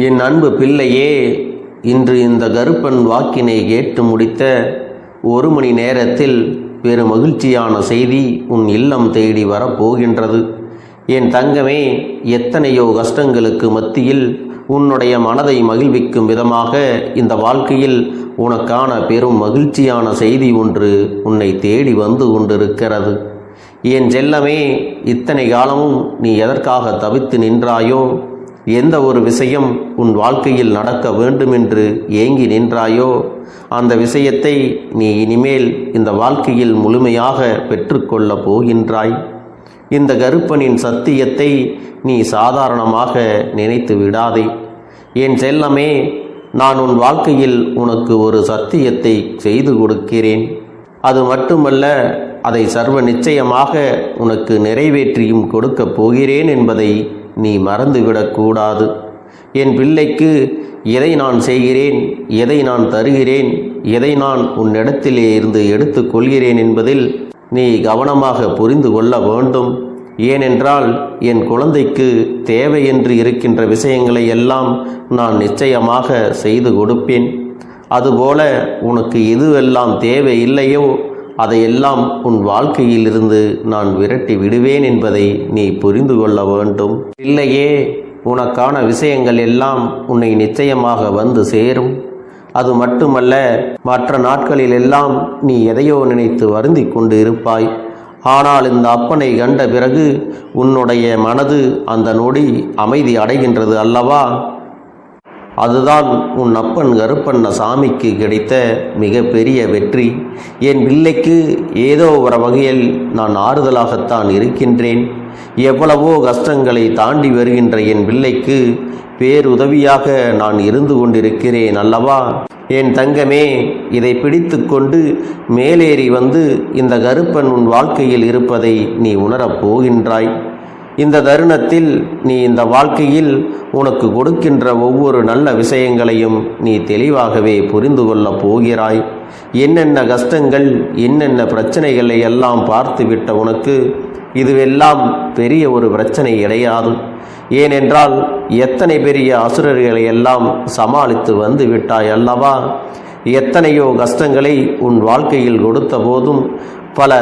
என் அன்பு பிள்ளையே, இன்று இந்த கருப்பன் வாக்கினை கேட்டு முடித்த 1 மணி நேரத்தில் பெரும் மகிழ்ச்சியான செய்தி உன் இல்லம் தேடி வரப்போகின்றது. என் தங்கமே, எத்தனையோ கஷ்டங்களுக்கு மத்தியில் உன்னுடைய மனதை மகிழ்விக்கும் விதமாக இந்த வாழ்க்கையில் உனக்கான பெரும் மகிழ்ச்சியான செய்தி ஒன்று உன்னை தேடி வந்து கொண்டிருக்கிறது. என் செல்லமே, இத்தனை காலமும் நீ எதற்காக தவித்து நின்றாயோ, எந்த ஒரு விஷயம் உன் வாழ்க்கையில் நடக்க வேண்டும் என்று ஏங்கி நின்றாயோ, அந்த விஷயத்தை நீ இனிமேல் இந்த வாழ்க்கையில் முழுமையாக பெற்றுக்கொள்ளப் போகின்றாய். இந்த கருப்பனின் சத்தியத்தை நீ சாதாரணமாக நினைத்து விடாதே. என் செல்லமே, நான் உன் வாழ்க்கையில் உனக்கு ஒரு சத்தியத்தை செய்து கொடுக்கிறேன். அது மட்டுமல்ல, அதை சர்வ நிச்சயமாக உனக்கு நிறைவேற்றியும் கொடுக்கப் போகிறேன் என்பதை நீ மறந்துவிடக்கூடாது. என் பிள்ளைக்கு எதை நான் செய்கிறேன், எதை நான் தருகிறேன், எதை நான் உன்னிடத்திலே இருந்து எடுத்துக் கொள்கிறேன் என்பதில் நீ கவனமாக புரிந்து கொள்ள வேண்டும். ஏனென்றால் என் குழந்தைக்கு தேவையென்று இருக்கின்ற விஷயங்களை எல்லாம் நான் நிச்சயமாக செய்து கொடுப்பேன். அதுபோல உனக்கு எதுவெல்லாம் தேவை இல்லையோ அதையெல்லாம் உன் வாழ்க்கையில் இருந்து நான் விரட்டி விடுவேன் என்பதை நீ புரிந்து கொள்ள வேண்டும். இல்லையே, உனக்கான விஷயங்கள் எல்லாம் உன்னை நிச்சயமாக வந்து சேரும். அது மட்டுமல்ல, மற்ற நாட்களில் எல்லாம் நீ எதையோ நினைத்து வருந்தி கொண்டு இருப்பாய். ஆனால் இந்த அப்பனை கண்ட பிறகு உன்னுடைய மனது அந்த நொடி அமைதி அடைகின்றது அல்லவா? அதுதான் உன் அப்பன் கருப்பண்ண சாமிக்கு கிடைத்த மிகப்பெரிய வெற்றி. என் பிள்ளைக்கு ஏதோ ஒரு வகையில் நான் ஆறுதலாகத்தான் இருக்கின்றேன். எவ்வளவோ கஷ்டங்களை தாண்டி வருகின்ற என் பிள்ளைக்கு பேருதவியாக நான் இருந்து கொண்டிருக்கிறேன் அல்லவா? என் தங்கமே, இதை பிடித்து கொண்டு மேலேறி வந்து இந்த கருப்பன் உன் வாழ்க்கையில் இருப்பதை நீ உணரப் போகின்றாய். இந்த தருணத்தில் நீ இந்த வாழ்க்கையில் உனக்கு கொடுக்கின்ற ஒவ்வொரு நல்ல விஷயங்களையும் நீ தெளிவாகவே புரிந்து கொள்ளப் போகிறாய். என்னென்ன கஷ்டங்கள், என்னென்ன பிரச்சனைகளை எல்லாம் பார்த்துவிட்ட உனக்கு இதுவெல்லாம் பெரிய ஒரு பிரச்சனை கிடையாது. ஏனென்றால் எத்தனை பெரிய அசுரர்களை எல்லாம் சமாளித்து வந்து விட்டாய் அல்லவா? எத்தனையோ கஷ்டங்களை உன் வாழ்க்கையில் கொடுத்த போதும் பல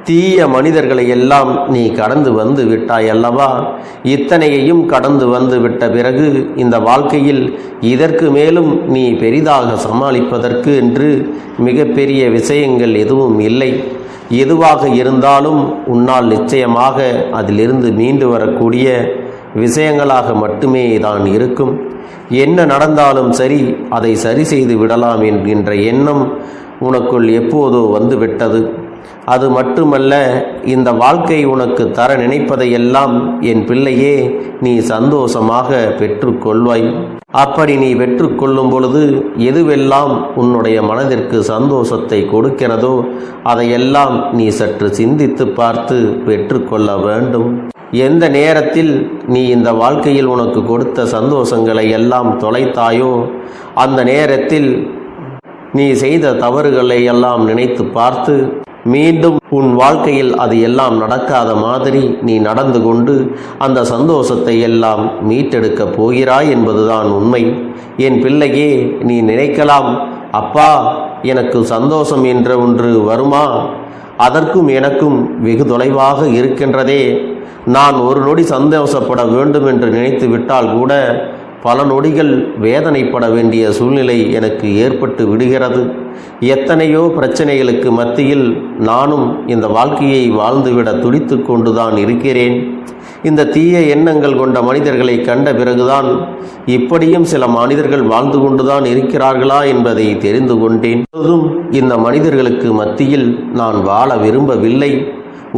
தீய மனிதர்களை எல்லாம் நீ கடந்து வந்து விட்டாய் அல்லவா? இத்தனையையும் கடந்து வந்து விட்ட பிறகு இந்த வாழ்க்கையில் இதற்கு மேலும் நீ பெரிதாக சமாளிப்பதற்கு என்று மிகப்பெரிய விஷயங்கள் எதுவும் இல்லை. எதுவாக இருந்தாலும் உன்னால் நிச்சயமாக அதிலிருந்து மீண்டு வரக்கூடிய விஷயங்களாக மட்டுமே தான் இருக்கும். என்ன நடந்தாலும் சரி, அதை சரி செய்து விடலாம் என்கின்ற எண்ணம் உனக்குள் எப்போதோ வந்துவிட்டது. அது மட்டுமல்ல, இந்த வாழ்க்கை உனக்கு தர நினைப்பதையெல்லாம் என் பிள்ளையே நீ சந்தோஷமாக பெற்றுக்கொள்வாய். அப்படி நீ பெற்றுக்கொள்ளும் பொழுது எதுவெல்லாம் உன்னுடைய மனதிற்கு சந்தோஷத்தை கொடுக்கிறதோ அதையெல்லாம் நீ சற்று சிந்தித்து பார்த்து பெற்றுக்கொள்ள வேண்டும். எந்த நேரத்தில் நீ இந்த வாழ்க்கையில் உனக்கு கொடுத்த சந்தோஷங்களை எல்லாம் தொலைத்தாயோ அந்த நேரத்தில் நீ செய்த தவறுகளை எல்லாம் நினைத்து பார்த்து மீண்டும் உன் வாழ்க்கையில் அது எல்லாம் நடக்காத மாதிரி நீ நடந்து கொண்டு அந்த சந்தோஷத்தை எல்லாம் மீட்டெடுக்கப் போகிறாய் என்பதுதான் உண்மை. என் பிள்ளையே, நீ நினைக்கலாம், அப்பா, எனக்கு சந்தோஷம் என்ற ஒன்று வருமா? அதற்கும் எனக்கும் வெகு தொலைவாக இருக்கின்றதே. நான் ஒரு நொடி சந்தோஷப்பட வேண்டும் என்று நினைத்து விட்டால் கூட பல நொடிகள் வேதனைப்பட வேண்டிய சூழ்நிலை எனக்கு ஏற்பட்டு விடுகிறது. எத்தனையோ பிரச்சனைகளுக்கு மத்தியில் நானும் இந்த வாழ்க்கையை வாழ்ந்துவிட துடித்து கொண்டுதான் இருக்கிறேன். இந்த தீய எண்ணங்கள் கொண்ட மனிதர்களை கண்ட பிறகுதான் இப்படியும் சில மனிதர்கள் வாழ்ந்து கொண்டுதான் இருக்கிறார்களா என்பதை தெரிந்து கொண்டேன். இந்த மனிதர்களுக்கு மத்தியில் நான் வாழ விரும்பவில்லை.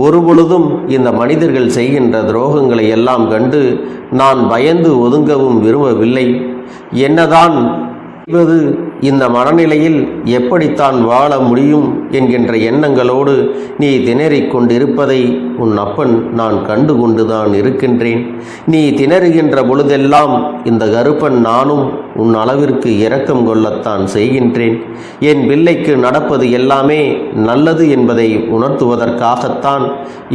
ஒருபொழுதும் இந்த மனிதர்கள் செய்கின்ற துரோகங்களை எல்லாம் கண்டு நான் பயந்து ஒதுங்கவும் விரும்பவில்லை. என்னதான் செய்வது இந்த மனநிலையில் எப்படித்தான் வாழ முடியும் என்கின்ற எண்ணங்களோடு நீ திணறிக் கொண்டிருப்பதை உன் அப்பன் நான் கண்டு கொண்டுதான் இருக்கின்றேன். நீ திணறுகின்ற பொழுதெல்லாம் இந்த கருப்பன் நானும் உன் அளவிற்கு இரக்கம் கொள்ளத்தான் செய்கின்றேன். என் பிள்ளைக்கு நடப்பது எல்லாமே நல்லது என்பதை உணர்த்துவதற்காகத்தான்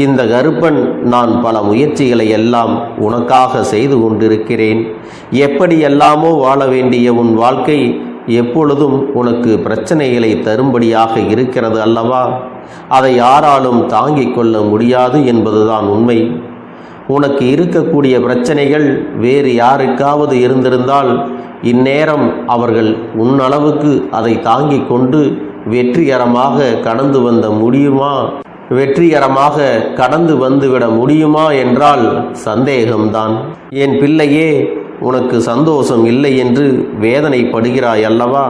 இந்த கருப்பன் நான் பல முயற்சிகளை எல்லாம் உனக்காக செய்து கொண்டிருக்கிறேன். எப்படியெல்லாமோ வாழ வேண்டிய உன் வாழ்க்கை எப்பொழுதும் உனக்கு பிரச்சனைகளை தரும்படியாக இருக்கிறது அல்லவா? அதை யாராலும் தாங்கிக் கொள்ள முடியாது என்பதுதான் உண்மை. உனக்கு இருக்கக்கூடிய பிரச்சனைகள் வேறு யாருக்காவது இருந்திருந்தால் இந்நேரம் அவர்கள் உன்னளவுக்கு அதை தாங்கிக் கொண்டு வெற்றிகரமாக கடந்து வந்துவிட முடியுமா என்றால் சந்தேகம்தான். என் பிள்ளையே, உனக்கு சந்தோஷம் இல்லை என்று வேதனைப்படுகிறாய் அல்லவா?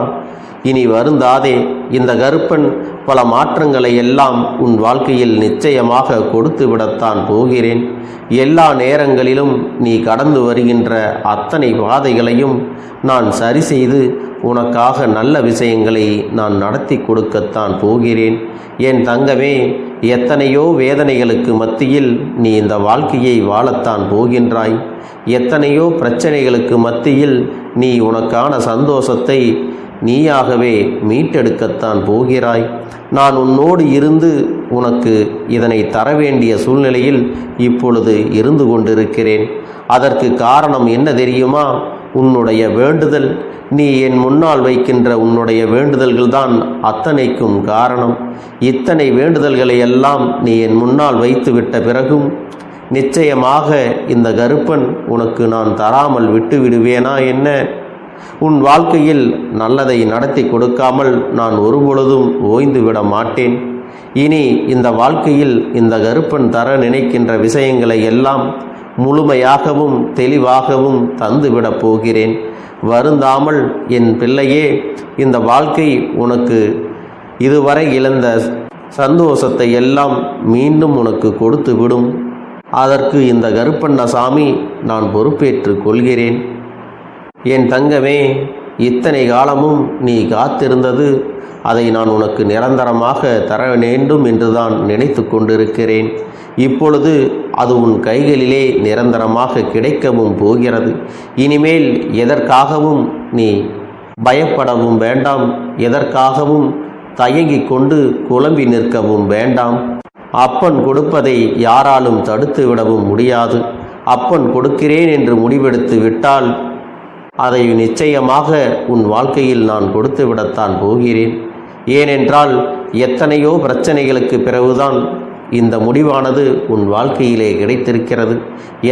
இனி வருந்தாதே. இந்த கருப்பன் பல மாற்றங்களை எல்லாம் உன் வாழ்க்கையில் நிச்சயமாக கொடுத்து விடத்தான் போகிறேன். எல்லா நேரங்களிலும் நீ கடந்து வருகின்ற அத்தனை பாதைகளையும் நான் சரி செய்து உனக்காக நல்ல விஷயங்களை நான் நடத்தி கொடுக்கத்தான் போகிறேன். என் தங்கமே, எத்தனையோ வேதனைகளுக்கு மத்தியில் நீ இந்த வாழ்க்கையை வாழத்தான் போகின்றாய். எத்தனையோ பிரச்சனைகளுக்கு மத்தியில் நீ உனக்கான சந்தோஷத்தை நீயாகவே மீட்டெடுக்கத்தான் போகிறாய். நான் உன்னோடு இருந்து உனக்கு இதனை தர வேண்டிய சூழ்நிலையில் இப்பொழுது இருந்து கொண்டிருக்கிறேன். அதற்கு காரணம் என்ன தெரியுமா? உன்னுடைய வேண்டுதல். நீ என் முன்னால் வைக்கின்ற உன்னுடைய வேண்டுதல்கள்தான் அத்தனைக்கும் காரணம். இத்தனை வேண்டுதல்களை எல்லாம் நீ என் முன்னால் வைத்துவிட்ட பிறகும் நிச்சயமாக இந்த கருப்பன் உனக்கு நான் தராமல் விட்டு விடுவேனா என்ன? உன் வாழ்க்கையில் நல்லதை நடத்தி கொடுக்காமல் நான் ஒருபொழுதும் ஓய்ந்து விட மாட்டேன். இனி இந்த வாழ்க்கையில் இந்த கருப்பன் தர நினைக்கின்ற விஷயங்களை எல்லாம் முழுமையாகவும் தெளிவாகவும் தந்துவிடப் போகிறேன். வருந்தாமல் என் பிள்ளையே, இந்த வாழ்க்கை உனக்கு இதுவரை இழந்த சந்தோஷத்தை எல்லாம் மீண்டும் உனக்கு கொடுத்து விடும். அதற்கு இந்த கருப்பண்ணசாமி நான் பொறுப்பேற்று கொள்கிறேன். என் தங்கமே, இத்தனை காலமும் நீ காத்திருந்தது அதை நான் உனக்கு நிரந்தரமாக தர வேண்டும் என்றுதான் நினைத்து கொண்டிருக்கிறேன். இப்பொழுது அது உன் கைகளிலே நிரந்தரமாக கிடைக்கவும் போகிறது. இனிமேல் எதற்காகவும் நீ பயப்படவும் வேண்டாம், எதற்காகவும் தயங்கிக் கொண்டு குழம்பி நிற்கவும் வேண்டாம். அப்பன் கொடுப்பதை யாராலும் தடுத்து விடவும் முடியாது. அப்பன் கொடுக்கிறேன் என்று முடிவெடுத்து விட்டால் அதை நிச்சயமாக உன் வாழ்க்கையில் நான் கொடுத்து விடத்தான் போகிறேன். ஏனென்றால் எத்தனையோ பிரச்சனைகளுக்கு பிறகுதான் இந்த முடிவானது உன் வாழ்க்கையிலே கிடைத்திருக்கிறது.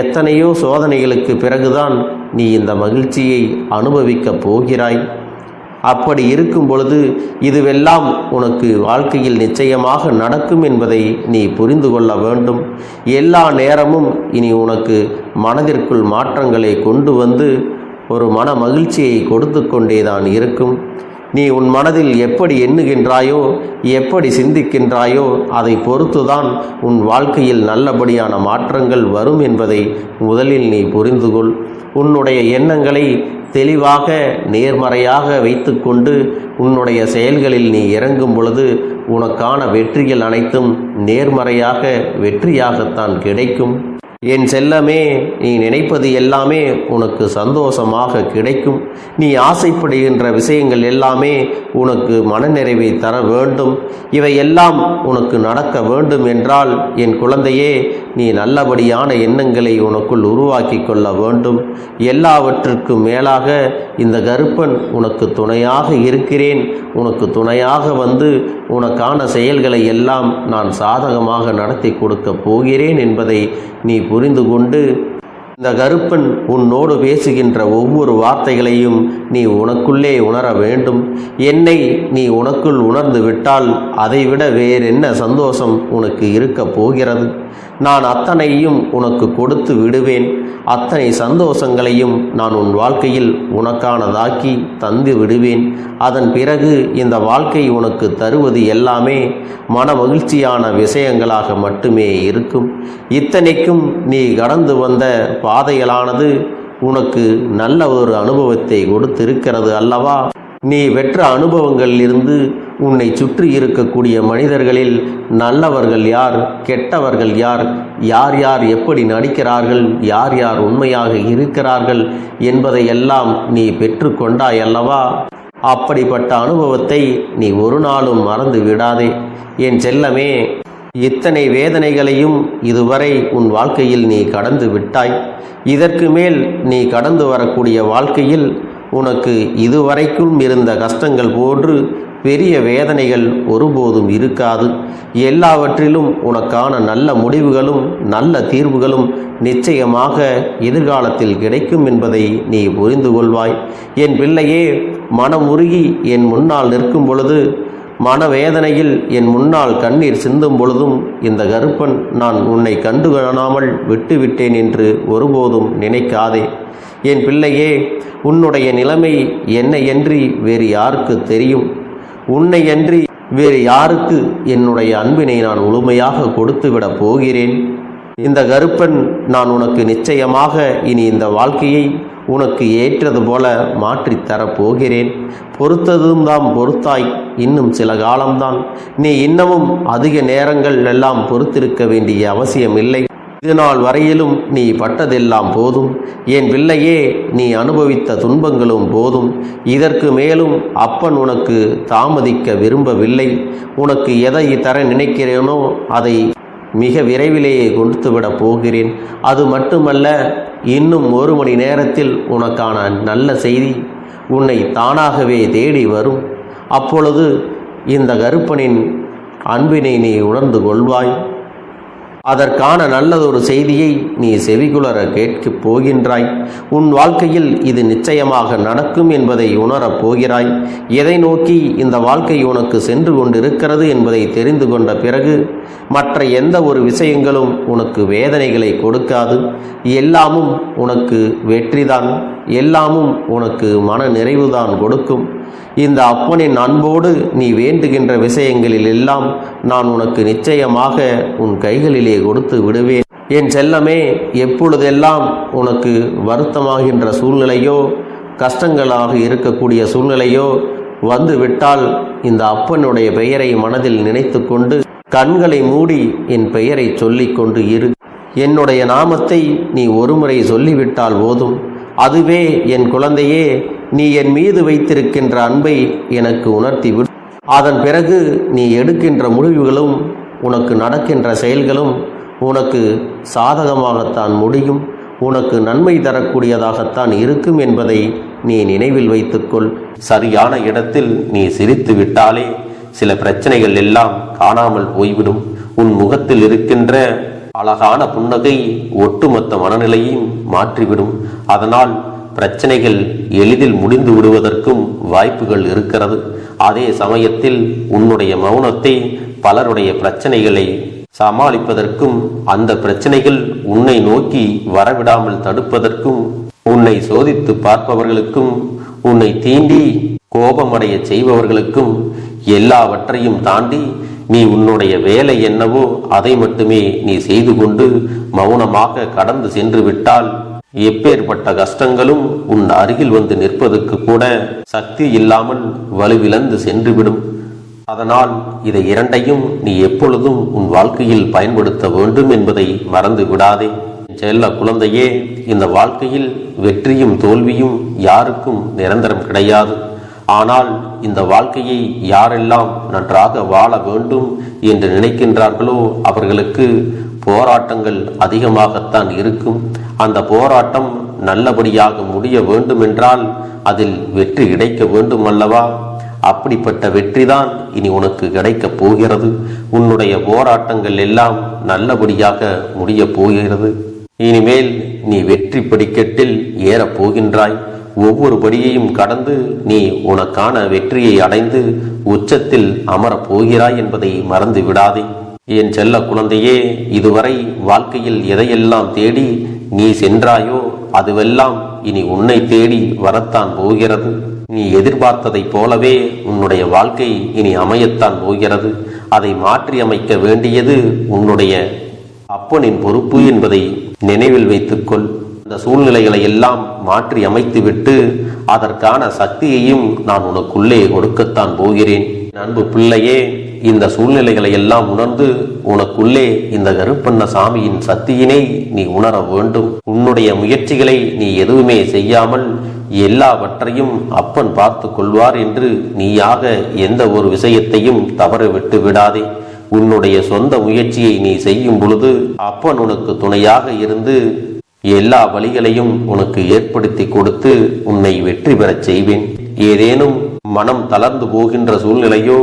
எத்தனையோ சோதனைகளுக்கு பிறகுதான் நீ இந்த மகிழ்ச்சியை அனுபவிக்கப் போகிறாய். அப்படி இருக்கும் பொழுது இதுவெல்லாம் உனக்கு வாழ்க்கையில் நிச்சயமாக நடக்கும் என்பதை நீ புரிந்து கொள்ள வேண்டும். எல்லா நேரமும் இனி உனக்கு மனதிற்குள் மாற்றங்களை கொண்டு வந்து ஒரு மன மகிழ்ச்சியை கொடுத்து கொண்டேதான் இருக்கும். நீ உன் மனதில் எப்படி எண்ணுகின்றாயோ, எப்படி சிந்திக்கின்றாயோ அதை பொறுத்துதான் உன் வாழ்க்கையில் நல்லபடியான மாற்றங்கள் வரும் என்பதை முதலில் நீ புரிந்து கொள். உன்னுடைய எண்ணங்களை தெளிவாக நேர்மறையாக வைத்துக்கொண்டு உன்னுடைய செயல்களில் நீ இறங்கும் பொழுது உனக்கான வெற்றிகள் அனைத்தும் நேர்மறையாக வெற்றியாகத்தான் கிடைக்கும். என் செல்லமே, நீ நினைப்பது எல்லாமே உனக்கு சந்தோஷமாக கிடைக்கும். நீ ஆசைப்படுகின்ற விஷயங்கள் எல்லாமே உனக்கு மனநிறைவை தர வேண்டும். இவையெல்லாம் உனக்கு நடக்க வேண்டும் என்றால் என் குழந்தையே, நீ நல்லபடியான எண்ணங்களை உனக்குள் உருவாக்கி கொள்ள வேண்டும். எல்லாவற்றுக்கும் மேலாக இந்த கருப்பன் உனக்கு துணையாக இருக்கிறேன். உனக்கு துணையாக வந்து உனக்கான செயல்களை எல்லாம் நான் சாதகமாக நடத்தி கொடுக்க போகிறேன் என்பதை நீ புரிந்து கொண்டு இந்த கருப்பன் உன்னோடு பேசுகின்ற ஒவ்வொரு வார்த்தைகளையும் நீ உனக்குள்ளே உணர வேண்டும். என்னை நீ உனக்குள் உணர்ந்து விட்டால் அதைவிட வேறென்ன சந்தோஷம் உனக்கு இருக்க போகிறது? நான் அத்தனையும் உனக்கு கொடுத்து விடுவேன். அத்தனை சந்தோஷங்களையும் நான் உன் வாழ்க்கையில் உனக்கானதாக்கி தந்து விடுவேன். அதன் பிறகு இந்த வாழ்க்கை உனக்கு தருவது எல்லாமே மன மகிழ்ச்சியான விஷயங்களாக மட்டுமே இருக்கும். இத்தனைக்கும் நீ கடந்து வந்த பாதைகளானது உனக்கு நல்ல ஒரு அனுபவத்தை கொடுத்திருக்கிறது அல்லவா? நீ பெற்ற அனுபவங்களிலிருந்து உன்னை சுற்றி இருக்கக்கூடிய மனிதர்களில் நல்லவர்கள் யார், கெட்டவர்கள் யார், யார் யார் எப்படி நடிக்கிறார்கள், யார் யார் உண்மையாக இருக்கிறார்கள் என்பதையெல்லாம் நீ பெற்று கொண்டாய் அல்லவா? அப்படிப்பட்ட அனுபவத்தை நீ ஒரு நாளும் மறந்து விடாதே என் செல்லமே. இத்தனை வேதனைகளையும் இதுவரை உன் வாழ்க்கையில் நீ கடந்து விட்டாய். இதற்கு மேல் நீ கடந்து வரக்கூடிய வாழ்க்கையில் உனக்கு இதுவரைக்கும் இருந்த கஷ்டங்கள் போன்று பெரிய வேதனைகள் ஒருபோதும் இருக்காது. எல்லாவற்றிலும் உனக்கான நல்ல முடிவுகளும் நல்ல தீர்வுகளும் நிச்சயமாக எதிர்காலத்தில் கிடைக்கும் என்பதை நீ புரிந்து கொள்வாய். என் பிள்ளையே, மனமுருகி என் முன்னால் நிற்கும் பொழுது, மனவேதனையில் என் முன்னால் கண்ணீர் சிந்தும் பொழுதும் இந்த கருப்பன் நான் உன்னை கண்டு காணாமல் விட்டுவிட்டேன் என்று ஒருபோதும் நினைக்காதே. என் பிள்ளையே, உன்னுடைய நிலைமை என்னையன்றி வேறு யாருக்கு தெரியும்? உன்னையன்றி வேறு யாருக்கு என்னுடைய அன்பினை நான் முழுமையாக கொடுத்துவிடப் போகிறேன்? இந்த கருப்பன் நான் உனக்கு நிச்சயமாக இனி இந்த வாழ்க்கையை உனக்கு ஏற்றது போல மாற்றித்தரப் போகிறேன். பொறுத்ததும் தான் பொறுத்தாய், இன்னும் சில காலம்தான். நீ இன்னமும் அதிக நேரங்கள் எல்லாம் பொறுத்திருக்க வேண்டிய அவசியம் இல்லை. இது நாள் வரையிலும் நீ பட்டதெல்லாம் போதும். என் பிள்ளையே, நீ அனுபவித்த துன்பங்களும் போதும். இதற்கு மேலும் அப்பன் உனக்கு தாமதிக்க விரும்பவில்லை. உனக்கு எதை தர நினைக்கிறேனோ அதை மிக விரைவிலேயே கொடுத்துவிடப் போகிறேன். அது மட்டுமல்ல, இன்னும் 1 மணி நேரத்தில் உனக்கான நல்ல செய்தி உன்னை தானாகவே தேடி வரும். அப்பொழுது இந்த கருப்பனின் அன்பினை நீ உணர்ந்து கொள்வாய். அதற்கான நல்லதொரு செய்தியை நீ செவிகுளர கேட்கப் போகின்றாய். உன் வாழ்க்கையில் இது நிச்சயமாக நடக்கும் என்பதை உணரப் போகிறாய். எதை நோக்கி இந்த வாழ்க்கை உனக்கு சென்று கொண்டிருக்கிறது என்பதை தெரிந்து கொண்ட பிறகு மற்ற எந்த ஒரு விஷயங்களும் உனக்கு வேதனைகளை கொடுக்காது. எல்லாமும் உனக்கு வெற்றிதான், எல்லாமும் உனக்கு மன நிறைவுதான் கொடுக்கும். இந்த அப்பனின் அன்போடு நீ வேண்டுகின்ற விஷயங்களில் எல்லாம் நான் உனக்கு நிச்சயமாக உன் கைகளிலே கொடுத்து விடுவேன். என் செல்லமே, எப்பொழுதெல்லாம் உனக்கு வருத்தமாகின்ற சூழ்நிலையோ கஷ்டங்களாக இருக்கக்கூடிய சூழ்நிலையோ வந்து விட்டால் இந்த அப்பனுடைய பெயரை மனதில் நினைத்து கொண்டு கண்களை மூடி என் பெயரை சொல்லிக் கொண்டு இரு. என்னுடைய நாமத்தை நீ ஒருமுறை சொல்லிவிட்டால் போதும். அதுவே என் குழந்தையே, நீ என் மீது வைத்திருக்கின்ற அன்பை எனக்கு உணர்த்தி விடு. அதன் பிறகு நீ எடுக்கின்ற முடிவுகளும் உனக்கு நடக்கின்ற செயல்களும் உனக்கு சாதகமாகத்தான் முடியும், உனக்கு நன்மை தரக்கூடியதாகத்தான் இருக்கும் என்பதை நீ நினைவில் வைத்துக்கொள். சரியான இடத்தில் நீ சிரித்து விட்டாலே சில பிரச்சனைகள் எல்லாம் காணாமல் போய்விடும். உன் முகத்தில் இருக்கின்ற அழகான புன்னகை ஒட்டுமொத்த மனநிலையையும் மாற்றிவிடும். அதனால் பிரச்சனைகள் எளிதில் முடிந்து விடுவதற்கும் வாய்ப்புகள் இருக்கிறது. அதே சமயத்தில் உன்னுடைய மௌனத்தை பலருடைய பிரச்சனைகளை சமாளிப்பதற்கும், அந்த பிரச்சனைகள் உன்னை நோக்கி வரவிடாமல் தடுப்பதற்கும், உன்னை சோதித்து பார்ப்பவர்களுக்கும், உன்னை தீண்டி கோபமடைய செய்பவர்களுக்கும் எல்லாவற்றையும் தாண்டி நீ உன்னுடைய வேலை என்னவோ அதை மட்டுமே நீ செய்து கொண்டு மௌனமாக கடந்து சென்று விட்டால் எப்பேற்பட்ட கஷ்டங்களும் உன் அருகில் வந்து நிற்பதற்கு கூட சக்தி இல்லாமல் வலுவிழந்து சென்றுவிடும். அதனால் இதை இரண்டையும் நீ எப்பொழுதும் உன் வாழ்க்கையில் பயன்படுத்த வேண்டும் என்பதை மறந்து விடாதே. செல்ல குழந்தையே, இந்த வாழ்க்கையில் வெற்றியும் தோல்வியும் யாருக்கும் நிரந்தரம் கிடையாது. ஆனால் இந்த வாழ்க்கையை யாரெல்லாம் நன்றாக வாழ வேண்டும் என்று நினைக்கின்றார்களோ அவர்களுக்கு போராட்டங்கள் அதிகமாகத்தான் இருக்கும். அந்த போராட்டம் நல்லபடியாக முடிய வேண்டுமென்றால் அதில் வெற்றி கிடைக்க வேண்டும் அல்லவா? அப்படிப்பட்ட வெற்றிதான் இனி உனக்கு கிடைக்கப் போகிறது. உன்னுடைய போராட்டங்கள் எல்லாம் நல்லபடியாக முடிய போகிறது. இனிமேல் நீ வெற்றி படிக்கட்டில் ஏறப் போகின்றாய். ஒவ்வொரு படியையும் கடந்து நீ உனக்கான வெற்றியை அடைந்து உச்சத்தில் அமரப் போகிறாய் என்பதை மறந்து விடாதே. என் செல்ல குழந்தையே, இதுவரை வாழ்க்கையில் எதையெல்லாம் தேடி நீ சென்றாயோ அதுவெல்லாம் இனி உன்னை தேடி வரத்தான் போகிறது. நீ எதிர்பார்த்ததைப் போலவே உன்னுடைய வாழ்க்கை இனி அமையத்தான் போகிறது. அதை மாற்றி அமைக்க வேண்டியது உன்னுடைய அப்பனின் பொறுப்பு என்பதை நினைவில் வைத்துக்கொள். இந்த சூழ்நிலைகளை எல்லாம் மாற்றி அமைத்துவிட்டு அதற்கான சக்தியையும் நான் உனக்குள்ளே கொடுக்கத்தான் போகிறேன். அன்பு பிள்ளையே, இந்த சூழ்நிலைகளை எல்லாம் உணர்ந்து உனக்குள்ளே இந்த கருப்பண்ண சாமியின் சக்தியினை நீ உணர வேண்டும். உன்னுடைய முயற்சிகளை நீ எதுவுமே செய்யாமல் எல்லாவற்றையும் அப்பன் பார்த்து கொள்வார் என்று நீயாக எந்த ஒரு விஷயத்தையும் தவற விட்டு விடாதே. உன்னுடைய சொந்த முயற்சியை நீ செய்யும் பொழுது அப்பன் உனக்கு துணையாக இருந்து எல்லா வழிகளையும் உனக்கு ஏற்படுத்தி கொடுத்து உன்னை வெற்றி பெறச் செய்வேன். ஏதேனும் மனம் தளர்ந்து போகின்ற சூழ்நிலையோ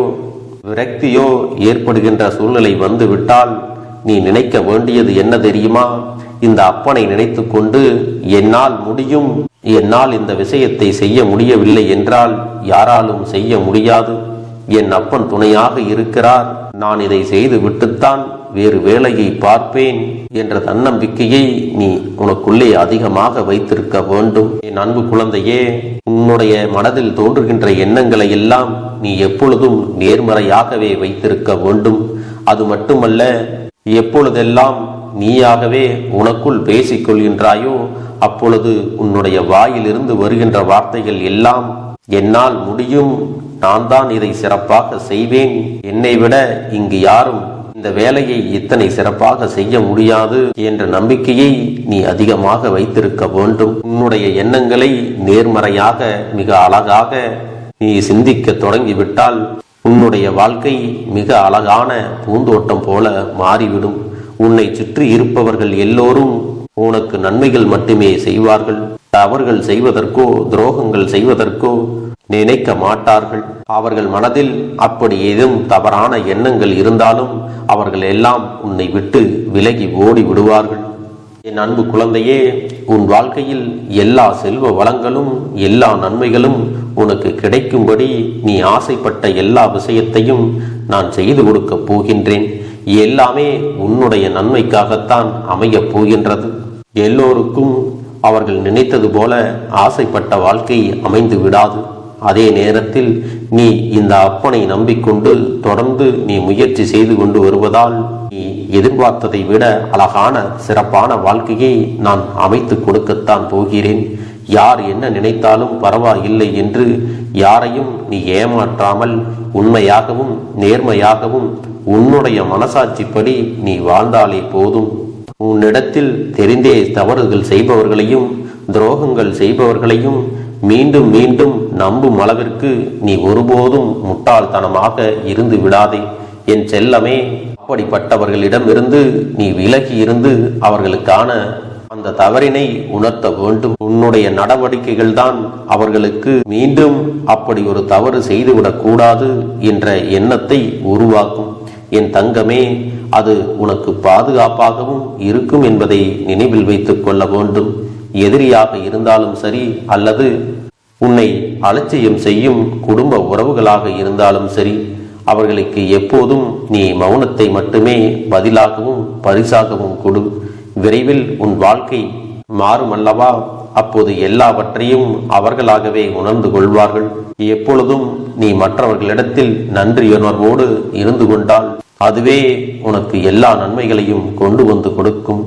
விரக்தியோ ஏற்படுகின்ற சூழ்நிலை வந்து விட்டால் நீ நினைக்க வேண்டியது என்ன தெரியுமா? இந்த அப்பனை நினைத்து கொண்டு என்னால் முடியும், என்னால் இந்த விஷயத்தை செய்ய முடியவில்லை என்றால் யாராலும் செய்ய முடியாது, என் அப்பன் துணையாக இருக்கிறார், நான் இதை செய்து விட்டுத்தான் வேறு வேலையை பார்ப்பேன் என்ற தன்னம்பிக்கையை நீ உனக்குள்ளே அதிகமாக வைத்திருக்க வேண்டும். என் அன்பு குழந்தையே, உன்னுடைய மனதில் தோன்றுகின்ற எண்ணங்களை எல்லாம் நீ எப்பொழுதும் நேர்மறையாகவே வைத்திருக்க வேண்டும். அது மட்டுமல்ல, எப்பொழுதெல்லாம் நீயாகவே உனக்குள் பேசிக் கொள்கின்றாயோ அப்பொழுது உன்னுடைய வாயிலிருந்து வருகின்ற வார்த்தைகள் எல்லாம் என்னால் முடியும், நான் தான் இதை சிறப்பாக செய்வேன், என்னை விட இங்கு யாரும் இந்த வேலையை இத்தனை சிறப்பாக செய்ய முடியாது என்ற நம்பிக்கையை நீ அதிகமாக வைத்திருக்க வேண்டும். உன்னுடைய எண்ணங்களை நேர்மறையாக மிக அழகாக நீ சிந்திக்க தொடங்கிவிட்டால் உன்னுடைய வாழ்க்கை மிக அழகான பூந்தோட்டம் போல மாறிவிடும். உன்னை சுற்றி இருப்பவர்கள் எல்லோரும் உனக்கு நன்மைகள் மட்டுமே செய்வார்கள். தவறுகள் செய்வதற்கோ துரோகங்கள் செய்வதற்கோ நினைக்க மாட்டார்கள். அவர்கள் மனதில் அப்படி ஏதும் தவறான எண்ணங்கள் இருந்தாலும் அவர்கள் எல்லாம் உன்னை விட்டு விலகி ஓடி விடுவார்கள். என் அன்பு குழந்தையே, உன் வாழ்க்கையில் எல்லா செல்வ வளங்களும் எல்லா நன்மைகளும் உனக்கு கிடைக்கும்படி நீ ஆசைப்பட்ட எல்லா விஷயத்தையும் நான் செய்து கொடுக்க போகின்றேன். எல்லாமே உன்னுடைய நன்மைக்காகத்தான் அமையப் போகின்றது. எல்லோருக்கும் அவர்கள் நினைத்தது போல ஆசைப்பட்ட வாழ்க்கை அமைந்து விடாது. அதே நேரத்தில் நீ இந்த அப்பனை நம்பிக்கொண்டு தொடர்ந்து நீ முயற்சி செய்து கொண்டு வருவதால் நீ எதிர்பார்த்ததை விட அழகான சிறப்பான வாழ்க்கையை நான் அமைத்து கொடுக்கத்தான் போகிறேன். யார் என்ன நினைத்தாலும் பரவாயில்லை என்று யாரையும் நீ ஏமாற்றாமல் உண்மையாகவும் நேர்மையாகவும் உன்னுடைய மனசாட்சிப்படி நீ வாழ்ந்தாலே போதும். உன்னிடத்தில் தெரிந்தே தவறுகள் செய்பவர்களையும் துரோகங்கள் செய்பவர்களையும் மீண்டும் மீண்டும் நம்பும் அளவிற்கு நீ ஒருபோதும் முட்டாள்தனமாக இருந்து விடாதே. என் செல்லமே, அப்படிப்பட்டவர்களிடமிருந்து நீ விலகி இருந்து அவர்களுக்கான அந்த தவறினை உணர்த்த வேண்டும். உன்னுடைய நடவடிக்கைகள் தான் அவர்களுக்கு மீண்டும் அப்படி ஒரு தவறு செய்துவிடக் கூடாது என்ற எண்ணத்தை உருவாக்கும். என் தங்கமே, அது உனக்கு பாதுகாப்பாகவும் இருக்கும் என்பதை நினைவில் வைத்துக் கொள்ள வேண்டும். எதிரியாக இருந்தாலும் சரி அல்லது உன்னை அலட்சியம் செய்யும் குடும்ப உறவுகளாக இருந்தாலும் சரி, அவர்களுக்கு எப்போதும் நீ மௌனத்தை மட்டுமே பதிலாகவும் பரிசாகவும் கொடு. விரைவில் உன் வாழ்க்கை மாறும் அல்லவா? அப்போது எல்லாவற்றையும் அவர்களாகவே உணர்ந்து கொள்வார்கள். எப்பொழுதும் நீ மற்றவர்களிடத்தில் நன்றியுணர்வோடு இருந்து கொண்டால் அதுவே உனக்கு எல்லா நன்மைகளையும் கொண்டு வந்து கொடுக்கும்.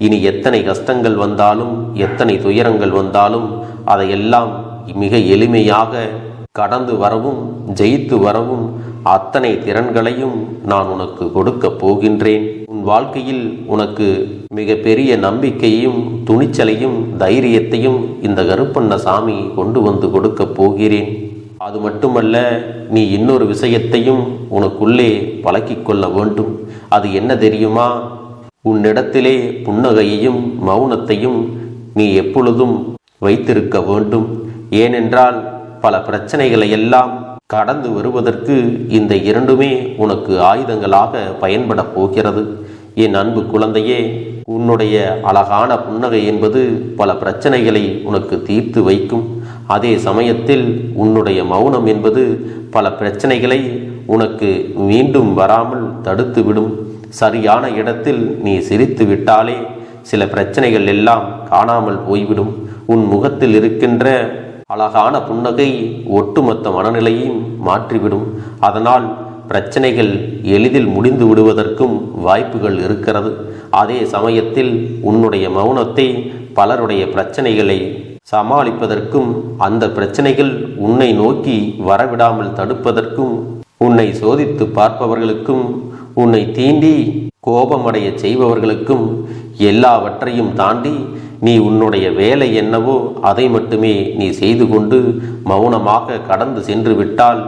இனி எத்தனை கஷ்டங்கள் வந்தாலும் எத்தனை துயரங்கள் வந்தாலும் அதையெல்லாம் மிக எளிமையாக கடந்து வரவும் ஜெயித்து வரவும் அத்தனை திறன்களையும் நான் உனக்கு கொடுக்க போகின்றேன். உன் வாழ்க்கையில் உனக்கு மிக பெரிய நம்பிக்கையும் துணிச்சலையும் தைரியத்தையும் இந்த கருப்பண்ண சாமி கொண்டு வந்து கொடுக்க போகிறேன். அது மட்டுமல்ல, நீ இன்னொரு விஷயத்தையும் உனக்குள்ளே பழக்கிக் கொள்ள வேண்டும். அது என்ன தெரியுமா? உன்னிடத்திலே புன்னகையையும் மௌனத்தையும் நீ எப்பொழுதும் வைத்திருக்க வேண்டும். ஏனென்றால் பல பிரச்சனைகளை எல்லாம் கடந்து வருவதற்கு இந்த இரண்டுமே உனக்கு ஆயுதங்களாக பயன்பட போகிறது. என் அன்பு குழந்தையே, உன்னுடைய அழகான புன்னகை என்பது பல பிரச்சனைகளை உனக்கு தீர்த்து வைக்கும். அதே சமயத்தில் உன்னுடைய மௌனம் என்பது பல பிரச்சனைகளை உனக்கு மீண்டும் வராமல் தடுத்து விடும். சரியான இடத்தில் நீ சிரித்து விட்டாலே சில பிரச்சனைகள் எல்லாம் காணாமல் போய்விடும். உன் முகத்தில் இருக்கின்ற அழகான புன்னகை ஒட்டுமொத்த மனநிலையையும் மாற்றிவிடும். அதனால் பிரச்சனைகள் எளிதில் முடிந்து விடுவதற்கும் வாய்ப்புகள் இருக்கிறது. அதே சமயத்தில் உன்னுடைய மௌனத்தை பலருடைய பிரச்சனைகளை சமாளிப்பதற்கும் அந்த பிரச்சனைகள் உன்னை நோக்கி வரவிடாமல் தடுப்பதற்கும் உன்னை சோதித்து பார்ப்பவர்களுக்கும் உன்னை தீண்டி கோபமடைய செய்பவர்களுக்கும் எல்லாவற்றையும் தாண்டி நீ உன்னுடைய வேலை என்னவோ அதை மட்டுமே நீ செய்து கொண்டு மௌனமாக கடந்து சென்று விட்டால்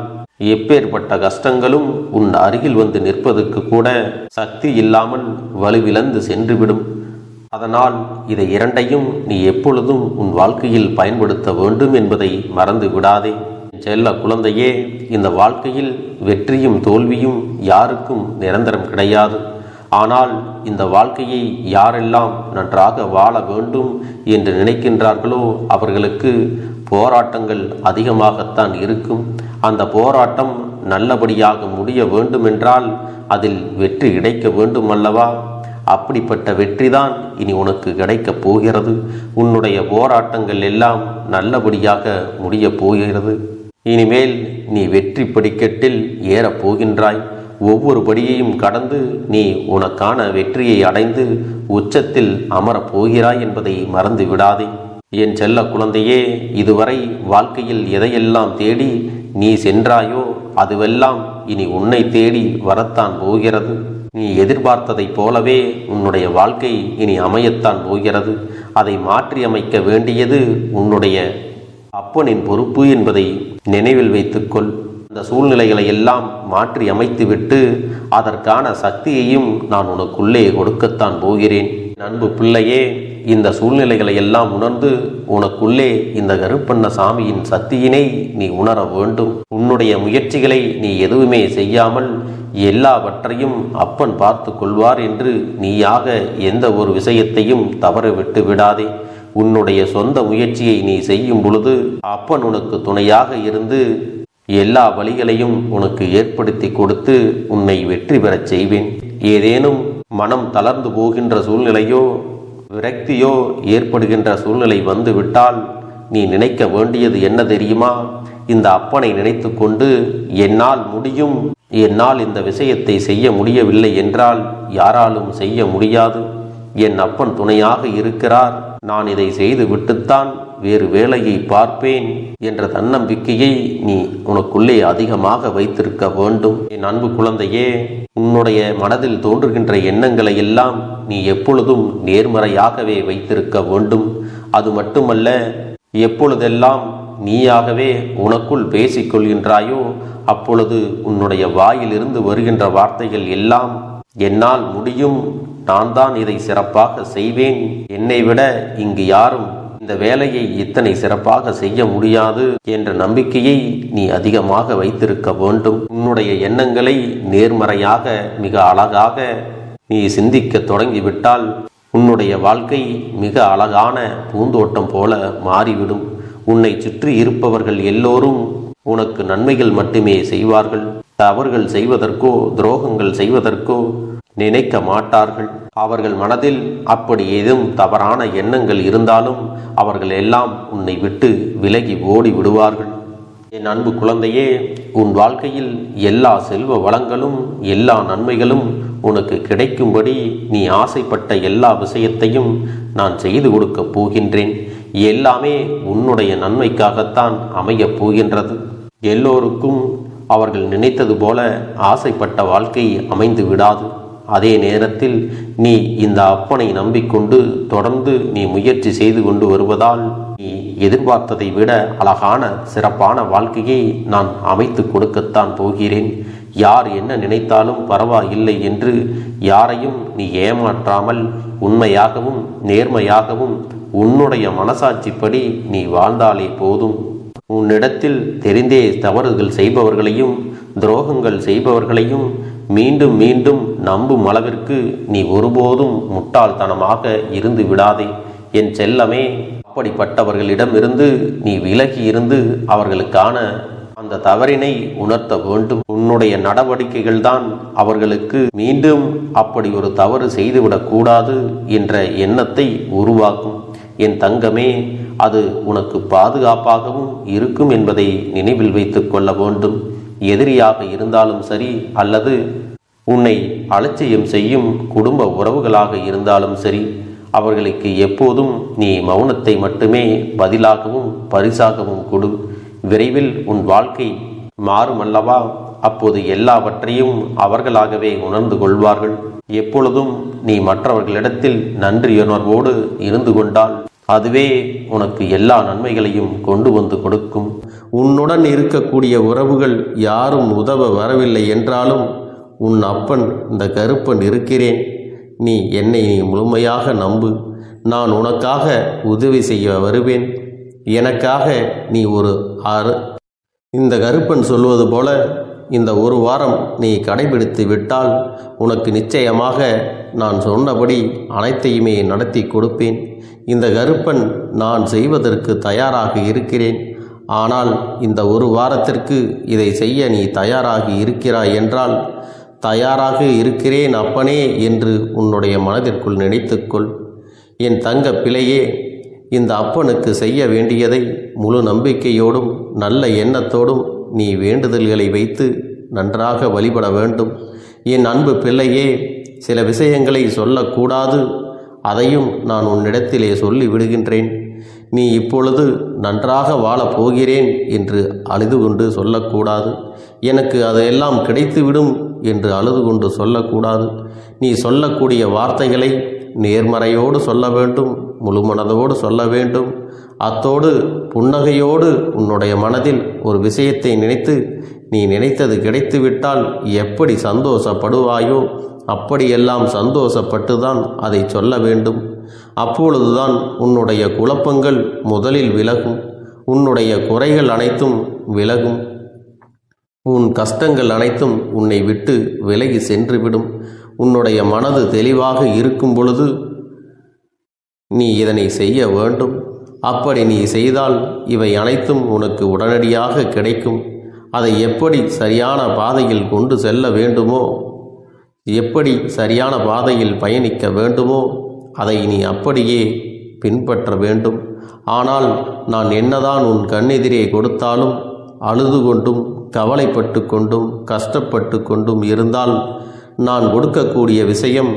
எப்பேற்பட்ட கஷ்டங்களும் உன் அருகில் வந்து நிற்பதற்கு கூட சக்தி இல்லாமல் வலுவிழந்து சென்றுவிடும். அதனால் இதை இரண்டையும் நீ எப்பொழுதும் உன் வாழ்க்கையில் பயன்படுத்த வேண்டும் என்பதை மறந்து விடாதே. செல்ல குழந்தையே, இந்த வாழ்க்கையில் வெற்றியும் தோல்வியும் யாருக்கும் நிரந்தரம் கிடையாது. ஆனால் இந்த வாழ்க்கையை யாரெல்லாம் நன்றாக வாழ வேண்டும் என்று நினைக்கின்றார்களோ அவர்களுக்கு போராட்டங்கள் அதிகமாகத்தான் இருக்கும். அந்த போராட்டம் நல்லபடியாக முடிய வேண்டுமென்றால் அதில் வெற்றி கிடைக்க வேண்டும் அல்லவா? அப்படிப்பட்ட வெற்றிதான் இனி உனக்கு கிடைக்கப் போகிறது. உன்னுடைய போராட்டங்கள் எல்லாம் நல்லபடியாக முடியப் போகிறது. இனிமேல் நீ வெற்றி படிக்கட்டில் ஏறப் போகின்றாய். ஒவ்வொரு படியையும் கடந்து நீ உனக்கான வெற்றியை அடைந்து உச்சத்தில் அமரப் போகிறாய் என்பதை மறந்து விடாதே. என் செல்ல குழந்தையே, இதுவரை வாழ்க்கையில் எதையெல்லாம் தேடி நீ சென்றாயோ அதுவெல்லாம் இனி உன்னை தேடி வரத்தான் போகிறது. நீ எதிர்பார்த்ததைப் போலவே உன்னுடைய வாழ்க்கை இனி அமையத்தான் போகிறது. அதை மாற்றி அமைக்க வேண்டியது உன்னுடைய அப்பனின் பொறுப்பு என்பதை நினைவில் வைத்துக்கொள். அந்த சூழ்நிலைகளை எல்லாம் மாற்றி அமைத்துவிட்டு அதற்கான சக்தியையும் நான் உனக்குள்ளே கொடுக்கத்தான் போகிறேன். அன்பு பிள்ளையே, இந்த சூழ்நிலைகளை எல்லாம் உணர்ந்து உனக்குள்ளே இந்த கருப்பண்ண சாமியின் சக்தியினை நீ உணர வேண்டும். உன்னுடைய முயற்சிகளை நீ எதுவுமே செய்யாமல் எல்லாவற்றையும் அப்பன் பார்த்து கொள்வார் என்று நீயாக எந்த ஒரு விஷயத்தையும் தவற விட்டு விடாதே. உன்னுடைய சொந்த முயற்சியை நீ செய்யும் பொழுது அப்பன் உனக்கு துணையாக இருந்து எல்லா வழிகளையும் உனக்கு ஏற்படுத்தி கொடுத்து உன்னை வெற்றி பெறச் செய்வேன். ஏதேனும் மனம் தளர்ந்து போகின்ற சூழ்நிலையோ விரக்தியோ ஏற்படுகின்ற சூழ்நிலை வந்துவிட்டால் நீ நினைக்க வேண்டியது என்ன தெரியுமா? இந்த அப்பனை நினைத்து கொண்டு என்னால் முடியும், என்னால் இந்த விஷயத்தை செய்ய முடியவில்லை என்றால் யாராலும் செய்ய முடியாது, என் அப்பன் துணையாக இருக்கிறார், நான் இதை செய்து விட்டுத்தான் வேறு வேலையை பார்ப்பேன் என்ற தன்னம்பிக்கையை நீ உனக்குள்ளே அதிகமாக வைத்திருக்க வேண்டும். என் அன்பு குழந்தையே, உன்னுடைய மனதில் தோன்றுகின்ற எண்ணங்களை எல்லாம் நீ எப்பொழுதும் நேர்மறையாகவே வைத்திருக்க வேண்டும். அது மட்டுமல்ல, எப்பொழுதெல்லாம் நீயாகவே உனக்குள் பேசிக்கொள்கின்றாயோ அப்பொழுது உன்னுடைய வாயிலிருந்து வருகின்ற வார்த்தைகள் எல்லாம் என்னால் முடியும், நான் தான் இதை சிறப்பாக செய்வேன், என்னை விட இங்கு யாரும் இந்த வேலையை இத்தனை சிறப்பாக செய்ய முடியாது என்ற நம்பிக்கையை நீ அதிகமாக வைத்திருக்க வேண்டும். உன்னுடைய எண்ணங்களை நேர்மறையாக மிக அழகாக நீ சிந்திக்க தொடங்கிவிட்டால் உன்னுடைய வாழ்க்கை மிக அழகான பூந்தோட்டம் போல மாறிவிடும். உன்னை சுற்றி இருப்பவர்கள் எல்லோரும் உனக்கு நன்மைகள் மட்டுமே செய்வார்கள். தவறுகள் செய்வதற்கோ துரோகங்கள் செய்வதற்கோ நினைக்க மாட்டார்கள். அவர்கள் மனதில் அப்படி ஏதும் தவறான எண்ணங்கள் இருந்தாலும் அவர்கள் எல்லாம் உன்னை விட்டு விலகி ஓடி விடுவார்கள். என் அன்பு குழந்தையே, உன் வாழ்க்கையில் எல்லா செல்வ வளங்களும் எல்லா நன்மைகளும் உனக்கு கிடைக்கும்படி நீ ஆசைப்பட்ட எல்லா விஷயத்தையும் நான் செய்து கொடுக்கப் போகின்றேன். எல்லாமே உன்னுடைய நன்மைக்காகத்தான் அமையப் போகின்றது. எல்லோருக்கும் அவர்கள் நினைத்தது போல ஆசைப்பட்ட வாழ்க்கை அமைந்து விடாது. அதே நேரத்தில் நீ இந்த அப்பனை நம்பிக்கொண்டு தொடர்ந்து நீ முயற்சி செய்து கொண்டு வருவதால் நீ எதிர்பார்த்ததை விட அழகான சிறப்பான வாழ்க்கையை நான் அமைத்து கொடுக்கத்தான் போகிறேன். யார் என்ன நினைத்தாலும் பரவாயில்லை என்று யாரையும் நீ ஏமாற்றாமல் உண்மையாகவும் நேர்மையாகவும் உன்னுடைய மனசாட்சிப்படி நீ வாழ்ந்தாலே போதும். உன்னிடத்தில் தெரிந்தே தவறுகள் செய்பவர்களையும் துரோகங்கள் செய்பவர்களையும் மீண்டும் மீண்டும் நம்பும் அளவிற்கு நீ ஒருபோதும் முட்டாள்தனமாக இருந்து விடாதே. என் செல்லமே, அப்படிப்பட்டவர்களிடமிருந்து நீ விலகி இருந்து அவர்களுக்கான அந்த தவறினை உணர்த்த வேண்டும். உன்னுடைய நடவடிக்கைகள் தான் அவர்களுக்கு மீண்டும் அப்படி ஒரு தவறு செய்துவிடக்கூடாது என்ற எண்ணத்தை உருவாக்கும். என் தங்கமே, அது உனக்கு பாதுகாப்பாகவும் இருக்கும் என்பதை நினைவில் வைத்துக் கொள்ள வேண்டும். எதிரியாக இருந்தாலும் சரி அல்லது உன்னை அலட்சியம் செய்யும் குடும்ப உறவுகளாக இருந்தாலும் சரி, அவர்களுக்கு எப்போதும் நீ மௌனத்தை மட்டுமே பதிலாகவும் பரிசாகவும் கொடு. விரைவில் உன் வாழ்க்கை மாறுமல்லவா? அப்போது எல்லாவற்றையும் அவர்களாகவே உணர்ந்து கொள்வார்கள். எப்பொழுதும் நீ மற்றவர்களிடத்தில் நன்றியுணர்வோடு இருந்து கொண்டால் அதுவே உனக்கு எல்லா நன்மைகளையும் கொண்டு வந்து கொடுக்கும். உன்னுடன் இருக்கக்கூடிய உறவுகள் யாரும் உதவ வரவில்லை என்றாலும் உன் அப்பன் இந்த கருப்பன் இருக்கிறேன். நீ என்னை முழுமையாக நம்பு. நான் உனக்காக உதவி செய்ய வருவேன். எனக்காக நீ இந்த கருப்பன் சொல்வது போல இந்த ஒரு வாரம் நீ கடைபிடித்து விட்டால் உனக்கு நிச்சயமாக நான் சொன்னபடி அனைத்தையுமே நடத்தி கொடுப்பேன். இந்த கருப்பன் நான் செய்வதற்கு தயாராக இருக்கிறேன். ஆனால் இந்த ஒரு வாரத்திற்கு இதை செய்ய நீ தயாராகி இருக்கிறாய் என்றால், தயாராக இருக்கிறேன் அப்பனே என்று உன்னுடைய மனதிற்குள் நினைத்துக்கொள். என் தங்க பிள்ளையே, இந்த அப்பனுக்கு செய்ய வேண்டியதை முழு நம்பிக்கையோடும் நல்ல எண்ணத்தோடும் நீ வேண்டுதல்களை வைத்து நன்றாக வழிபட வேண்டும். என் அன்பு பிள்ளையே, சில விஷயங்களை சொல்லக்கூடாது, அதையும் நான் உன்னிடத்திலே சொல்லி விடுகின்றேன். நீ இப்பொழுது நன்றாக வாழப் போகிறேன் என்று அழுது கொண்டு சொல்லக்கூடாது. எனக்கு அதையெல்லாம் கிடைத்துவிடும் என்று அழுது கொண்டு சொல்லக்கூடாது. நீ சொல்லக்கூடிய வார்த்தைகளை நேர்மறையோடு சொல்ல வேண்டும், முழுமனதோடு சொல்ல வேண்டும். அத்தோடு புன்னகையோடு உன்னுடைய மனதில் ஒரு விஷயத்தை நினைத்து நீ நினைத்தது கிடைத்துவிட்டால் எப்படி சந்தோஷப்படுவாயோ அப்படியெல்லாம் சந்தோஷப்பட்டுதான் அதை சொல்ல வேண்டும். அப்பொழுதுதான் உன்னுடைய குழப்பங்கள் முதலில் விலகும், உன்னுடைய குறைகள் அனைத்தும் விலகும், உன் கஷ்டங்கள் அனைத்தும் உன்னை விட்டு விலகி சென்றுவிடும். உன்னுடைய மனது தெளிவாக இருக்கும் பொழுது நீ இதனை செய்ய வேண்டும். அப்படி நீ செய்தால் இவை அனைத்தும் உனக்கு உடனடியாக கிடைக்கும். அதை எப்படி சரியான பாதையில் கொண்டு செல்ல வேண்டுமோ, எப்படி சரியான பாதையில் பயணிக்க வேண்டுமோ அதை நீ அப்படியே பின்பற்ற வேண்டும். ஆனால் நான் என்னதான் உன் கண்ணெதிரே கொடுத்தாலும் அழுது கொண்டும் கவலைப்பட்டு கொண்டும் கஷ்டப்பட்டு கொண்டும் இருந்தால் நான் கொடுக்கக்கூடிய விஷயம்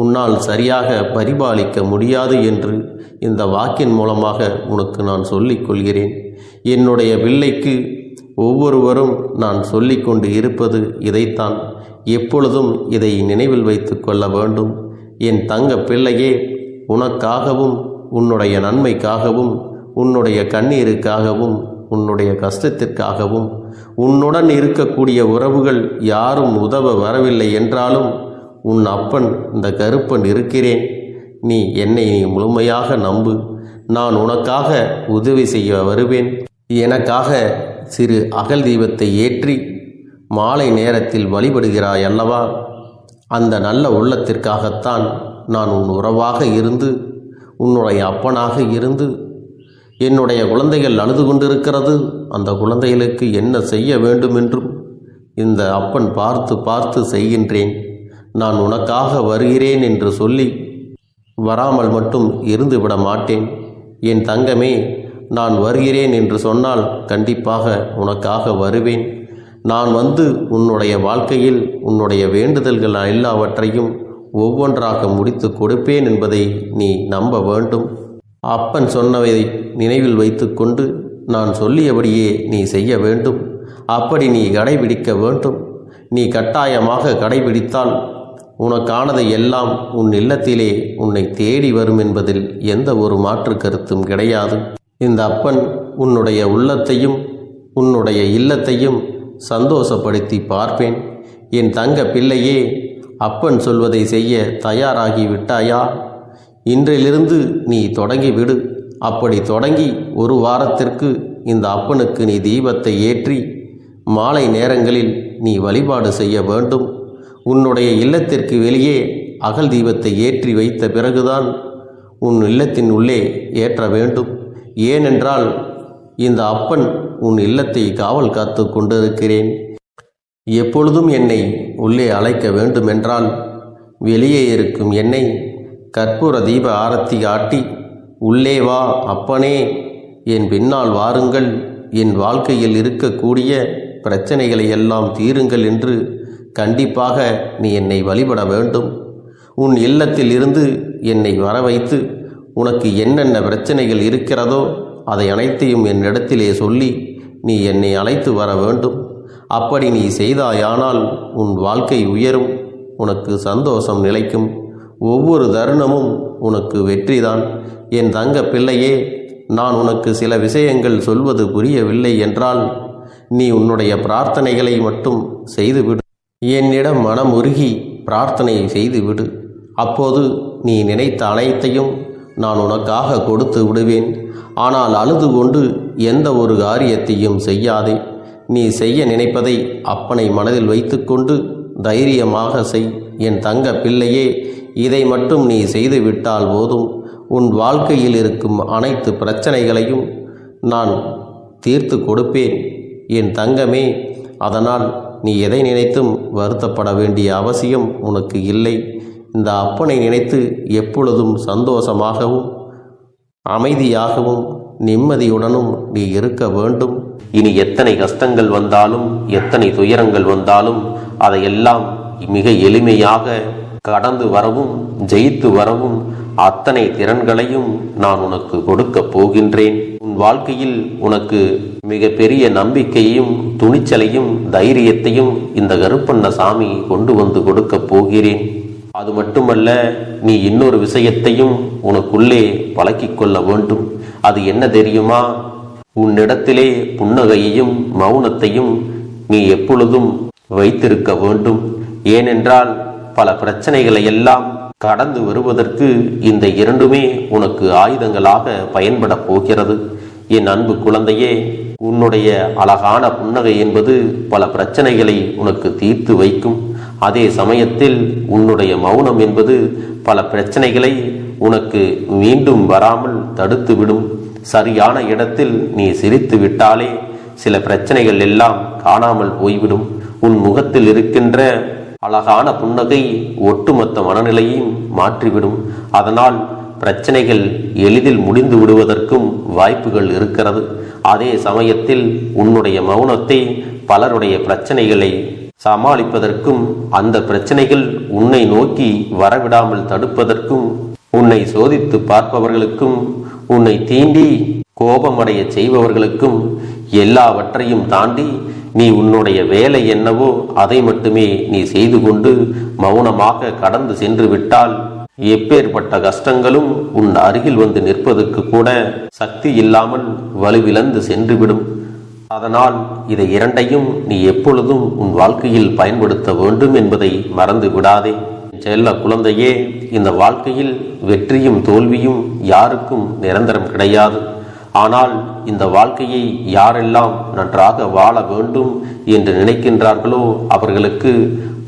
உன்னால் சரியாக பரிபாலிக்க முடியாது என்று இந்த வாக்கின் மூலமாக உனக்கு நான் சொல்லிக் கொள்கிறேன். என்னுடைய பிள்ளைக்கு ஒவ்வொருவரும் நான் சொல்லிக்கொண்டு இருப்பது இதைத்தான். எப்பொழுதும் இதை நினைவில் வைத்து கொள்ள வேண்டும். என் தங்க பிள்ளையே, உனக்காகவும் உன்னுடைய நன்மைக்காகவும் உன்னுடைய கண்ணீருக்காகவும் உன்னுடைய கஷ்டத்திற்காகவும் உன்னுடன் இருக்கக்கூடிய உறவுகள் யாரும் உதவ வரவில்லை என்றாலும் உன் அப்பன் இந்த கருப்பன் இருக்கிறேன். நீ என்னை முழுமையாக நம்பு. நான் உனக்காக உதவி செய்ய வருவேன். எனக்காக சிறு அகல் தீபத்தை ஏற்றி மாலை நேரத்தில் வழிபடுகிறாய் அல்லவா? அந்த நல்ல உள்ளத்திற்காகத்தான் நான் உன் உறவாக இருந்து உன்னுடைய அப்பனாக இருந்து என்னுடைய குழந்தைகள் அழுது கொண்டிருக்கிறது, அந்த குழந்தைகளுக்கு என்ன செய்ய வேண்டும் என்றும் இந்த அப்பன் பார்த்து பார்த்து செய்கின்றேன். நான் உனக்காக வருகிறேன் என்று சொல்லி வராமல் மட்டும் இருந்து விட மாட்டேன். என் தங்கமே, நான் வருகிறேன் என்று சொன்னால் கண்டிப்பாக உனக்காக வருவேன். நான் வந்து உன்னுடைய வாழ்க்கையில் உன்னுடைய வேண்டுதல்கள் எல்லாவற்றையும் ஒவ்வொன்றாக முடித்து கொடுப்பேன் என்பதை நீ நம்ப வேண்டும். அப்பன் சொன்னவை நினைவில் வைத்துக்கொண்டு நான் சொல்லியபடியே நீ செய்ய வேண்டும். அப்படி நீ கடைபிடிக்க வேண்டும். நீ கட்டாயமாக கடைபிடித்தால் உனக்கானதை எல்லாம் உன் இல்லத்திலே உன்னை தேடி வரும் என்பதில் எந்த ஒரு மாற்று கருத்தும் கிடையாது. இந்த அப்பன் உன்னுடைய உள்ளத்தையும் உன்னுடைய இல்லத்தையும் சந்தோஷப்படுத்தி பார்ப்பேன். என் தங்க பிள்ளையே, அப்பன் சொல்வதை செய்ய தயாராகி விட்டாயா? இன்றிலிருந்து நீ தொடங்கிவிடு. அப்படி தொடங்கி ஒரு வாரத்திற்கு இந்த அப்பனுக்கு நீ தீபத்தை ஏற்றி மாலை நேரங்களில் நீ வழிபாடு செய்ய வேண்டும். உன்னுடைய இல்லத்திற்கு வெளியே அகல் தீபத்தை ஏற்றி வைத்த பிறகுதான் உன் இல்லத்தின் உள்ளே ஏற்ற வேண்டும். ஏனென்றால் இந்த அப்பன் உன் இல்லத்தை காவல் காத்து கொண்டிருக்கிறேன். எப்பொழுதும் என்னை உள்ளே அழைக்க வேண்டுமென்றால் வெளியே இருக்கும் என்னை கற்பூர தீப ஆரத்தி காட்டி உள்ளே வா அப்பனே, என் பின்னால் வாருங்கள், என் வாழ்க்கையில் இருக்கக்கூடிய பிரச்சனைகளை எல்லாம் தீருங்கள் என்று கண்டிப்பாக நீ என்னை வழிபட வேண்டும். உன் இல்லத்தில் இருந்து என்னை வர வைத்து உனக்கு என்னென்ன பிரச்சனைகள் இருக்கிறதோ அதை அனைத்தையும் என்னிடத்திலே சொல்லி நீ என்னை அழைத்து வர வேண்டும். அப்படி நீ செய்தாயானால் உன் வாழ்க்கை உயரும், உனக்கு சந்தோஷம் நிலைக்கும், ஒவ்வொரு தருணமும் உனக்கு வெற்றிதான். என் தங்க பிள்ளையே, நான் உனக்கு சில விஷயங்கள் சொல்வது புரியவில்லை என்றால் நீ உன்னுடைய பிரார்த்தனைகளை மட்டும் செய்துவிடு. என்னிடம் மனம் உருகி பிரார்த்தனை செய்துவிடு. அப்போது நீ நினைத்த அனைத்தையும் நான் உனக்காக கொடுத்து விடுவேன். ஆனால் அழுது கொண்டு எந்த ஒரு காரியத்தையும் செய்யாதே. நீ செய்ய நினைப்பதை அப்பனை மனதில் வைத்துக்கொண்டு தைரியமாக செய். என் தங்க பிள்ளையே, இதை மட்டும் நீ செய்துவிட்டால் போதும். உன் வாழ்க்கையில் இருக்கும் அனைத்து பிரச்சனைகளையும் நான் தீர்த்து கொடுப்பேன் என் தங்கமே. அதனால் நீ எதை நினைத்தும் வருத்தப்பட வேண்டிய அவசியம் உனக்கு இல்லை. இந்த அப்பனை நினைத்து எப்பொழுதும் சந்தோஷமாகவும் அமைதியாகவும் நிம்மதியுடனும் நீ இருக்க வேண்டும். இனி எத்தனை கஷ்டங்கள் வந்தாலும் எத்தனை துயரங்கள் வந்தாலும் அதையெல்லாம் மிக எளிமையாக கடந்து வரவும் ஜெயித்து வரவும் அத்தனை திறன்களையும் நான் உனக்கு கொடுக்க போகின்றேன். உன் வாழ்க்கையில் உனக்கு மிக பெரிய நம்பிக்கையையும் துணிச்சலையும் தைரியத்தையும் இந்த கருப்பண்ணசாமி கொண்டு வந்து கொடுக்க போகிறேன். அது மட்டுமல்ல, நீ இன்னொரு விஷயத்தையும் உனக்குள்ளே பழக்கிக் கொள்ள வேண்டும். அது என்ன தெரியுமா? உன்னிடத்திலே புன்னகையையும் மௌனத்தையும் நீ எப்பொழுதும் வைத்திருக்க வேண்டும். ஏனென்றால் பல பிரச்சனைகளை எல்லாம் கடந்து வருவதற்கு இந்த இரண்டுமே உனக்கு ஆயுதங்களாக பயன்பட போகிறது. என் அன்பு குழந்தையே, உன்னுடைய அழகான புன்னகை என்பது பல பிரச்சனைகளை உனக்கு தீர்த்து வைக்கும். அதே சமயத்தில் உன்னுடைய மௌனம் என்பது பல பிரச்சனைகளை உனக்கு மீண்டும் வராமல் தடுத்துவிடும். சரியான இடத்தில் நீ சிரித்து விட்டாலே சில பிரச்சனைகள் எல்லாம் காணாமல் போய்விடும். உன் முகத்தில் இருக்கின்ற அழகான புன்னகை ஒட்டுமொத்த மனநிலையையும் மாற்றிவிடும். அதனால் பிரச்சனைகள் எளிதில் முடிந்து விடுவதற்கும் வாய்ப்புகள் இருக்கிறது. அதே சமயத்தில் உன்னுடைய மௌனத்தை பலருடைய பிரச்சனைகளை சமாளிப்பதற்கும் அந்த பிரச்சனைகள் உன்னை நோக்கி வரவிடாமல் தடுப்பதற்கும் உன்னை சோதித்து பார்ப்பவர்களுக்கும் உன்னை தீண்டி கோபமடைய செய்பவர்களுக்கும் எல்லாவற்றையும் தாண்டி நீ உன்னுடைய வேலை என்னவோ அதை மட்டுமே நீ செய்து கொண்டு மௌனமாக கடந்து சென்று விட்டால் எப்பேற்பட்ட கஷ்டங்களும் உன் அருகில் வந்து நிற்பதற்கு கூட சக்தி இல்லாமல் வலுவிழந்து சென்றுவிடும். அதனால் இதை இரண்டையும் நீ எப்பொழுதும் உன் வாழ்க்கையில் பயன்படுத்த வேண்டும் என்பதை மறந்து விடாதே. செல்ல குழந்தையே, இந்த வாழ்க்கையில் வெற்றியும் தோல்வியும் யாருக்கும் நிரந்தரம் கிடையாது. ஆனால் இந்த வாழ்க்கையை யாரெல்லாம் நன்றாக வாழ வேண்டும் என்று நினைக்கின்றார்களோ அவர்களுக்கு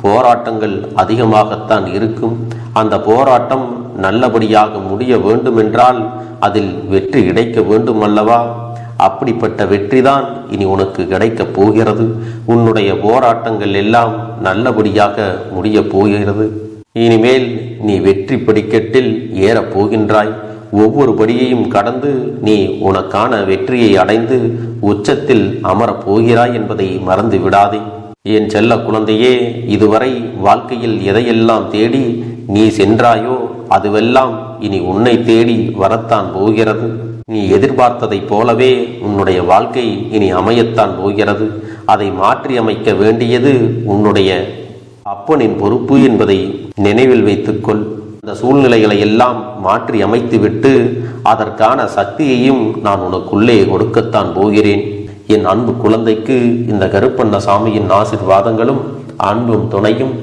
போராட்டங்கள் அதிகமாகத்தான் இருக்கும். அந்த போராட்டம் நல்லபடியாக முடிய வேண்டுமென்றால் அதில் வெற்றி கிடைக்க வேண்டும் அல்லவா? அப்படிப்பட்ட வெற்றிதான் இனி உனக்கு கிடைக்கப் போகிறது. உன்னுடைய போராட்டங்கள் எல்லாம் நல்லபடியாக முடிய போகிறது. இனிமேல் நீ வெற்றி படிக்கட்டில் ஏறப் போகின்றாய். ஒவ்வொரு படியையும் கடந்து நீ உனக்கான வெற்றியை அடைந்து உச்சத்தில் அமரப் போகிறாய் என்பதை மறந்து விடாதே. என் செல்ல குழந்தையே, இதுவரை வாழ்க்கையில் எதையெல்லாம் தேடி நீ சென்றாயோ அதுவெல்லாம் இனி உன்னை தேடி வரத்தான் போகிறது. நீ எதிர்பார்த்ததைப் போலவே உன்னுடைய வாழ்க்கை இனி அமையத்தான் போகிறது. அதை மாற்றி அமைக்க வேண்டியது உன்னுடைய அப்பனின் பொறுப்பு என்பதை நினைவில் வைத்துக்கொள். இந்த சூழ்நிலைகளை எல்லாம் மாற்றி அமைத்துவிட்டு அதற்கான சக்தியையும் நான் உனக்குள்ளே கொடுக்கத்தான் போகிறேன். என் அன்பு குழந்தைக்கு இந்த கருப்பண்ணசாமியின் ஆசீர்வாதங்களும் அன்பும் துணையும்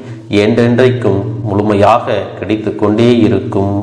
என்றென்றைக்கும் முழுமையாக கிடைத்து கொண்டே இருக்கும்.